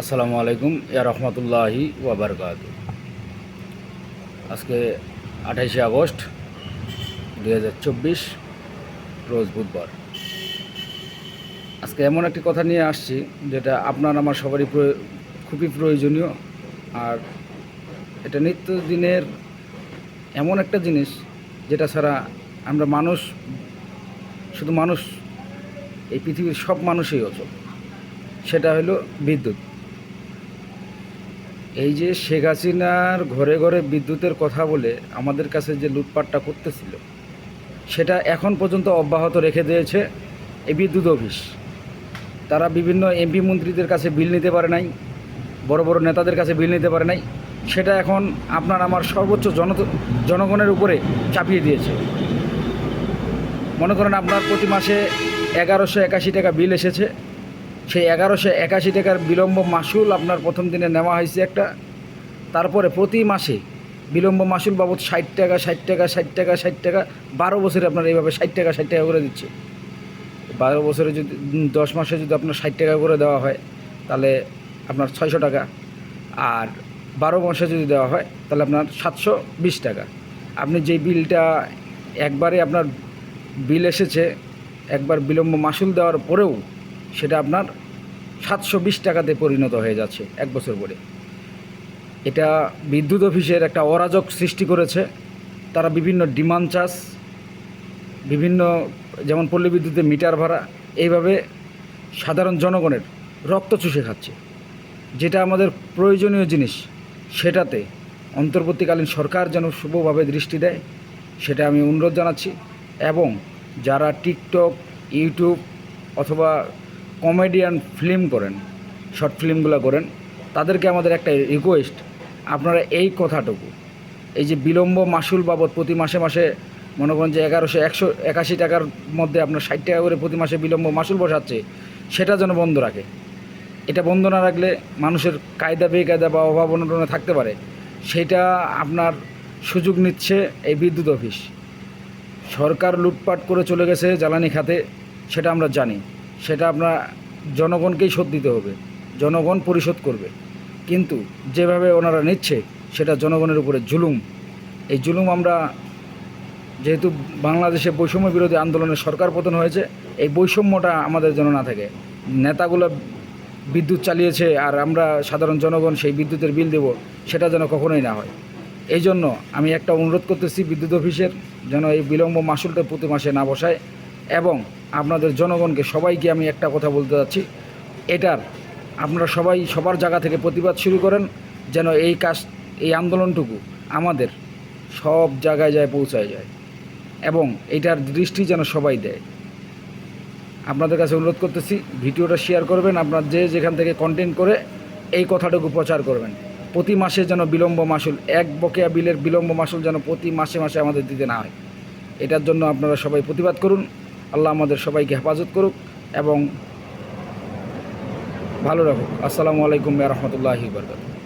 আসসালামু আলাইকুম ইয়া রহমতুল্লাহি ওয়া বারাকাতুহু। আজকে 28শে আগস্ট 2024 রোজ বুধবার। আজকে এমন একটি কথা নিয়ে আসছি যেটা আপনার আমার সবারই খুবই প্রয়োজনীয়। আর এটা নিত্যদিনের এমন একটা জিনিস যেটা ছাড়া আমরা মানুষ, শুধু মানুষ, এই পৃথিবীর সব মানুষই অচল। সেটা হলো বিদ্যুৎ। এই যে শেখ হাসিনার ঘরে ঘরে বিদ্যুতের কথা বলে আমাদের কাছে যে লুটপাটটা করতেছিল, সেটা এখন পর্যন্ত অব্যাহত রেখে দিয়েছে এই বিদ্যুৎ অফিস। তারা বিভিন্ন এমপি মন্ত্রীদের কাছে বিল নিতে পারে নাই, বড় বড় নেতাদের কাছে বিল নিতে পারে নাই, সেটা এখন আপনার আমার সর্বোচ্চ জনগণের উপরে চাপিয়ে দিয়েছে। মনে করেন আপনার প্রতি মাসে 1181 টাকা বিল এসেছে, সেই 1181 টাকার বিলম্ব মাসুল আপনার প্রথম দিনে নেওয়া হয়েছে একটা। তারপরে প্রতি মাসে বিলম্ব মাসুল বাবদ 60 টাকা 60 টাকা 60 টাকা 60 টাকা 12 বছরে আপনার এইভাবে 60 টাকা 60 টাকা করে দিচ্ছে। 12 বছরে যদি 10 মাসে যদি আপনার 60 টাকা করে দেওয়া হয় তাহলে আপনার 600 টাকা, আর 12 মাসে যদি দেওয়া হয় তাহলে আপনার 720 টাকা। আপনি যেই বিলটা একবারে আপনার বিল এসেছে, একবার বিলম্ব মাসুল দেওয়ার পরেও সেটা আপনার 720 টাকাতে পরিণত হয়ে যাচ্ছে এক বছর পরে। এটা বিদ্যুৎ অফিসের একটা অরাজক সৃষ্টি করেছে। তারা বিভিন্ন ডিমান্ড চার্জ, বিভিন্ন যেমন পল্লী বিদ্যুতের মিটার ভাড়া, এইভাবে সাধারণ জনগণের রক্ত চুষে খাচ্ছে। যেটা আমাদের প্রয়োজনীয় জিনিস, সেটাতে অন্তর্বর্তীকালীন সরকার যেন শুভভাবে দৃষ্টি দেয়, সেটা আমি অনুরোধ জানাচ্ছি। এবং যারা টিকটক, ইউটিউব অথবা কমেডিয়ান ফিল্ম করেন, শর্ট ফিল্মগুলো করেন, তাদেরকে আমাদের একটা রিকোয়েস্ট, আপনারা এই কথাটুকু, এই যে বিলম্ব মাসুল বাবদ প্রতি মাসে মাসে মনে করেন যে 1181 টাকার মধ্যে আপনার 60 টাকা করে প্রতি মাসে বিলম্ব মাসুল বসাচ্ছে, সেটা যেন বন্ধ রাখে। এটা বন্ধ না রাখলে মানুষের কায়দা বেকায়দা বা অভাব অনটনে থাকতে পারে। সেটা আপনার সুযোগ নিচ্ছে এই বিদ্যুৎ অফিস। সরকার লুটপাট করে চলে গেছে জ্বালানি খাতে, সেটা আমরা জানি। সেটা আপনার জনগণকেই শোধ দিতে হবে, জনগণ পরিশোধ করবে। কিন্তু যেভাবে ওনারা নিচ্ছে সেটা জনগণের উপরে জুলুম। এই জুলুম আমরা, যেহেতু বাংলাদেশে বৈষম্য বিরোধী আন্দোলনের সরকার পতন হয়েছে, এই বৈষম্যটা আমাদের যেন না থাকে। নেতাগুলো বিদ্যুৎ চালিয়েছে আর আমরা সাধারণ জনগণ সেই বিদ্যুতের বিল দেব, সেটা যেন কখনোই না হয়। এই জন্য আমি একটা অনুরোধ করতেছি বিদ্যুৎ অফিসের, যেন এই বিলম্ব মাসুলটা প্রতি মাসে না বসায়। এবং আপনাদের জনগণকে সবাইকে আমি একটা কথা বলতে চাচ্ছি, এটার আপনারা সবাই সবার জায়গা থেকে প্রতিবাদ শুরু করেন, যেন এই আন্দোলনটুকু আমাদের সব জায়গায় যায় পৌঁছায় যায়, এবং এটার দৃষ্টি যেন সবাই দেয়। আপনাদের কাছে অনুরোধ করতেছি, ভিডিওটা শেয়ার করবেন, আপনার যেখান থেকে কন্টেন্ট করে এই কথাটুকু প্রচার করবেন। প্রতি মাসে যেন বিলম্ব মাসুল, এক বকেয়া বিলের বিলম্ব মাসুল যেন প্রতি মাসে মাসে আমাদের দিতে না হয়। এটার জন্য আপনারা সবাই প্রতিবাদ করুন। আল্লাহ আমাদের সবাইকে হেফাজত করুক এবং ভালো রাখুক। আসসালামু আলাইকুম ওয়া রাহমাতুল্লাহি ওয়া বারাকাতুহু।